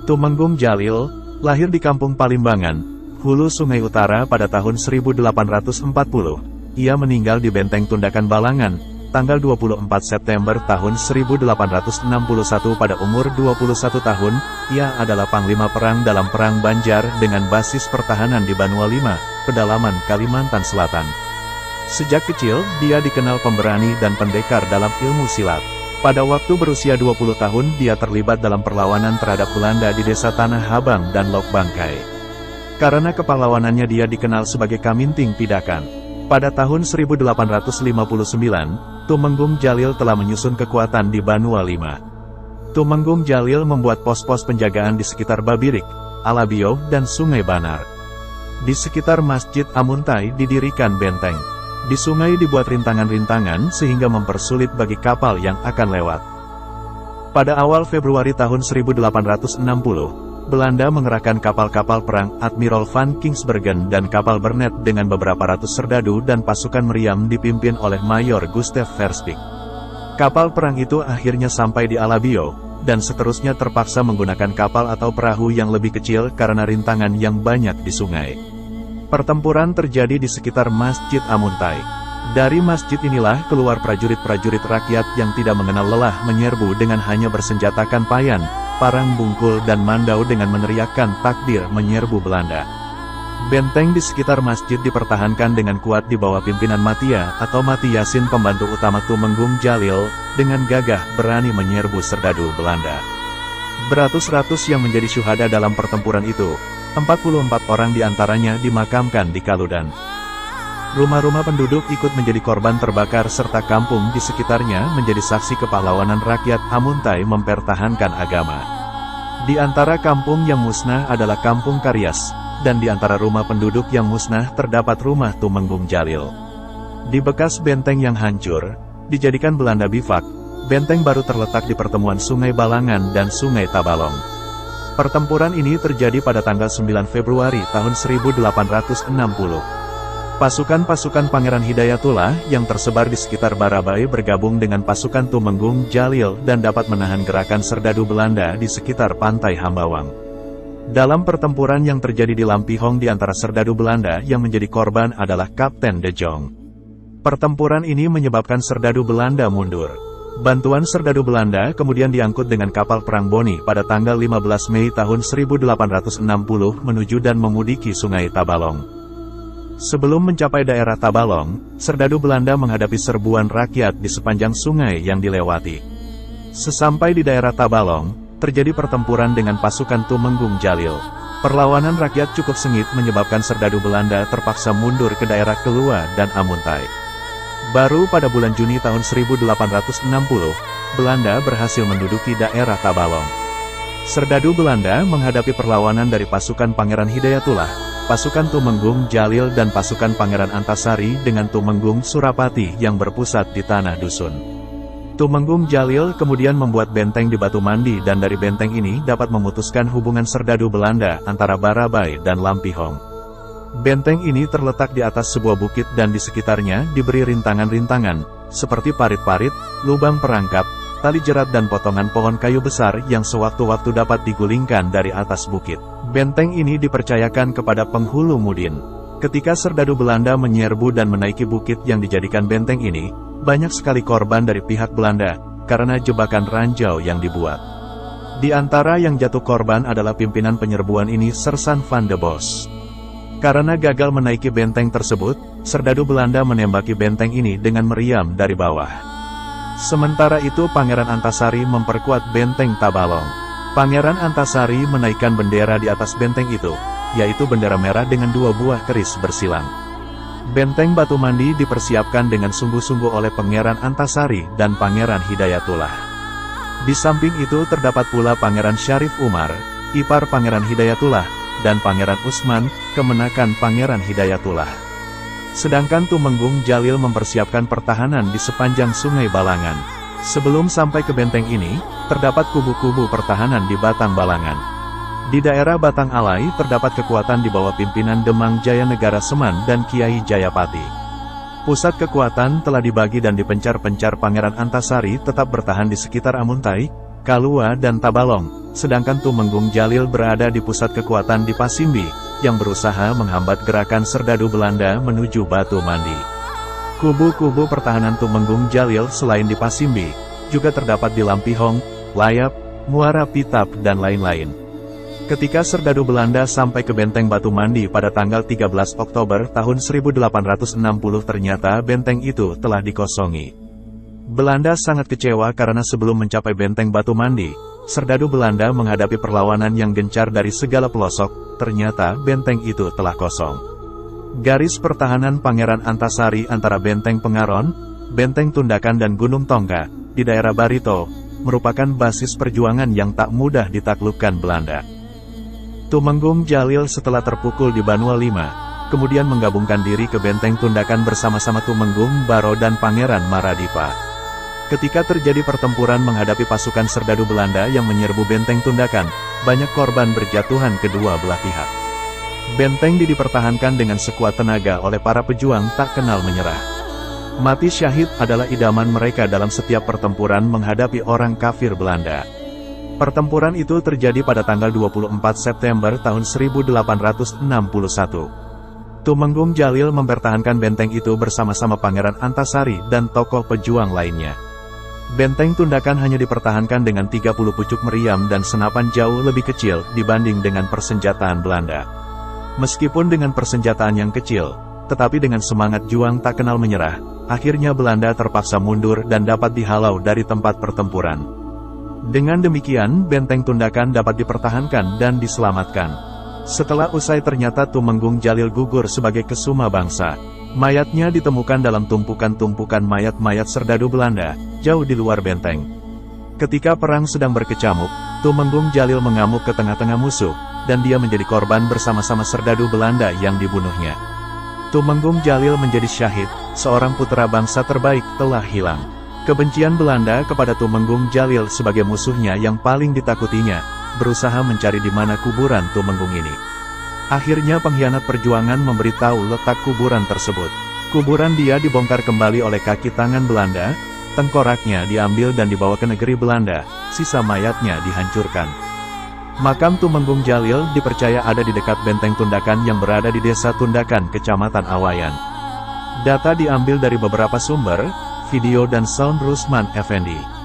Tumenggung Jalil, lahir di Kampung Palimbangan, Hulu Sungai Utara pada tahun 1840. Ia meninggal di Benteng Tundakan Balangan, tanggal 24 September tahun 1861 pada umur 21 tahun. Ia adalah panglima perang dalam Perang Banjar dengan basis pertahanan di Banua Lima, pedalaman Kalimantan Selatan. Sejak kecil, dia dikenal pemberani dan pendekar dalam ilmu silat. Pada waktu berusia 20 tahun dia terlibat dalam perlawanan terhadap Belanda di desa Tanah Habang dan Lok Bangkai. Karena kepahlawanannya dia dikenal sebagai Kaminting Pidakan. Pada tahun 1859, Tumenggung Jalil telah menyusun kekuatan di Banua Lima. Tumenggung Jalil membuat pos-pos penjagaan di sekitar Babirik, Alabio, dan Sungai Banar. Di sekitar Masjid Amuntai didirikan benteng. Di sungai dibuat rintangan-rintangan sehingga mempersulit bagi kapal yang akan lewat. Pada awal Februari tahun 1860, Belanda mengerahkan kapal-kapal perang Admiral van Kingsbergen dan kapal Bernet dengan beberapa ratus serdadu dan pasukan meriam dipimpin oleh Mayor Gustav Verspik. Kapal perang itu akhirnya sampai di Alabio, dan seterusnya terpaksa menggunakan kapal atau perahu yang lebih kecil karena rintangan yang banyak di sungai. Pertempuran terjadi di sekitar Masjid Amuntai. Dari masjid inilah keluar prajurit-prajurit rakyat yang tidak mengenal lelah menyerbu dengan hanya bersenjatakan payan, parang bungkul dan mandau dengan meneriakkan takbir menyerbu Belanda. Benteng di sekitar masjid dipertahankan dengan kuat di bawah pimpinan Matia atau Mati Yasin, pembantu utama Tumenggung Jalil, dengan gagah berani menyerbu serdadu Belanda. Beratus-ratus yang menjadi syuhada dalam pertempuran itu. 44 orang diantaranya dimakamkan di Kaludan. Rumah-rumah penduduk ikut menjadi korban terbakar serta kampung di sekitarnya menjadi saksi kepahlawanan rakyat Amuntai mempertahankan agama. Di antara kampung yang musnah adalah Kampung Karyas, dan di antara rumah penduduk yang musnah terdapat rumah Tumenggung Jalil. Di bekas benteng yang hancur, dijadikan Belanda bivak, benteng baru terletak di pertemuan Sungai Balangan dan Sungai Tabalong. Pertempuran ini terjadi pada tanggal 9 Februari tahun 1860. Pasukan-pasukan Pangeran Hidayatullah yang tersebar di sekitar Barabai bergabung dengan pasukan Tumenggung Jalil dan dapat menahan gerakan serdadu Belanda di sekitar pantai Hambawang. Dalam pertempuran yang terjadi di Lampihong di antara serdadu Belanda yang menjadi korban adalah Kapten De Jong. Pertempuran ini menyebabkan serdadu Belanda mundur. Bantuan serdadu Belanda kemudian diangkut dengan kapal perang Boni pada tanggal 15 Mei tahun 1860 menuju dan memudiki Sungai Tabalong. Sebelum mencapai daerah Tabalong, serdadu Belanda menghadapi serbuan rakyat di sepanjang sungai yang dilewati. Sesampai di daerah Tabalong, terjadi pertempuran dengan pasukan Tumenggung Jalil. Perlawanan rakyat cukup sengit menyebabkan serdadu Belanda terpaksa mundur ke daerah Kelua dan Amuntai. Baru pada bulan Juni tahun 1860, Belanda berhasil menduduki daerah Tabalong. Serdadu Belanda menghadapi perlawanan dari pasukan Pangeran Hidayatullah, pasukan Tumenggung Jalil dan pasukan Pangeran Antasari dengan Tumenggung Surapati yang berpusat di Tanah Dusun. Tumenggung Jalil kemudian membuat benteng di Batu Mandi dan dari benteng ini dapat memutuskan hubungan serdadu Belanda antara Barabai dan Lampihong. Benteng ini terletak di atas sebuah bukit dan di sekitarnya diberi rintangan-rintangan, seperti parit-parit, lubang perangkap, tali jerat dan potongan pohon kayu besar yang sewaktu-waktu dapat digulingkan dari atas bukit. Benteng ini dipercayakan kepada penghulu Mudin. Ketika serdadu Belanda menyerbu dan menaiki bukit yang dijadikan benteng ini, banyak sekali korban dari pihak Belanda, karena jebakan ranjau yang dibuat. Di antara yang jatuh korban adalah pimpinan penyerbuan ini Sersan van de Bos. Karena gagal menaiki benteng tersebut, serdadu Belanda menembaki benteng ini dengan meriam dari bawah. Sementara itu Pangeran Antasari memperkuat benteng Tabalong. Pangeran Antasari menaikkan bendera di atas benteng itu, yaitu bendera merah dengan 2 buah keris bersilang. Benteng Batu Mandi dipersiapkan dengan sungguh-sungguh oleh Pangeran Antasari dan Pangeran Hidayatullah. Di samping itu terdapat pula Pangeran Syarif Umar, ipar Pangeran Hidayatullah, dan Pangeran Usman, kemenakan Pangeran Hidayatullah. Sedangkan Tumenggung Jalil mempersiapkan pertahanan di sepanjang Sungai Balangan. Sebelum sampai ke benteng ini, terdapat kubu-kubu pertahanan di Batang Balangan. Di daerah Batang Alai terdapat kekuatan di bawah pimpinan Demang Jaya Negara Seman dan Kiai Jayapati. Pusat kekuatan telah dibagi dan dipencar-pencar. Pangeran Antasari tetap bertahan di sekitar Amuntai, Kalua dan Tabalong, sedangkan Tumenggung Jalil berada di pusat kekuatan di Pasimbi, yang berusaha menghambat gerakan serdadu Belanda menuju Batu Mandi. Kubu-kubu pertahanan Tumenggung Jalil selain di Pasimbi, juga terdapat di Lampihong, Layap, Muara Pitap dan lain-lain. Ketika serdadu Belanda sampai ke benteng Batu Mandi pada tanggal 13 Oktober tahun 1860 ternyata benteng itu telah dikosongi. Belanda sangat kecewa karena sebelum mencapai benteng Batu Mandi, serdadu Belanda menghadapi perlawanan yang gencar dari segala pelosok, ternyata benteng itu telah kosong. Garis pertahanan Pangeran Antasari antara Benteng Pengaron, Benteng Tundakan dan Gunung Tongga, di daerah Barito, merupakan basis perjuangan yang tak mudah ditaklukkan Belanda. Tumenggung Jalil setelah terpukul di Banua V, kemudian menggabungkan diri ke Benteng Tundakan bersama-sama Tumenggung Baro dan Pangeran Maradipa. Ketika terjadi pertempuran menghadapi pasukan serdadu Belanda yang menyerbu Benteng Tundakan, banyak korban berjatuhan kedua belah pihak. Benteng dipertahankan dengan sekuat tenaga oleh para pejuang tak kenal menyerah. Mati syahid adalah idaman mereka dalam setiap pertempuran menghadapi orang kafir Belanda. Pertempuran itu terjadi pada tanggal 24 September tahun 1861. Tumenggung Jalil mempertahankan benteng itu bersama-sama Pangeran Antasari dan tokoh pejuang lainnya. Benteng Tundakan hanya dipertahankan dengan 30 pucuk meriam dan senapan jauh lebih kecil dibanding dengan persenjataan Belanda. Meskipun dengan persenjataan yang kecil, tetapi dengan semangat juang tak kenal menyerah, akhirnya Belanda terpaksa mundur dan dapat dihalau dari tempat pertempuran. Dengan demikian, Benteng Tundakan dapat dipertahankan dan diselamatkan. Setelah usai ternyata Tumenggung Jalil gugur sebagai kesuma bangsa. Mayatnya ditemukan dalam tumpukan-tumpukan mayat-mayat serdadu Belanda, jauh di luar benteng. Ketika perang sedang berkecamuk, Tumenggung Jalil mengamuk ke tengah-tengah musuh, dan dia menjadi korban bersama-sama serdadu Belanda yang dibunuhnya. Tumenggung Jalil menjadi syahid, seorang putra bangsa terbaik telah hilang. Kebencian Belanda kepada Tumenggung Jalil sebagai musuhnya yang paling ditakutinya, berusaha mencari di mana kuburan Tumenggung ini. Akhirnya pengkhianat perjuangan memberitahu letak kuburan tersebut. Kuburan dia dibongkar kembali oleh kaki tangan Belanda, tengkoraknya diambil dan dibawa ke negeri Belanda, sisa mayatnya dihancurkan. Makam Tumenggung Jalil dipercaya ada di dekat Benteng Tundakan yang berada di Desa Tundakan, Kecamatan Awayan. Data diambil dari beberapa sumber, video dan sound Rusman Effendi.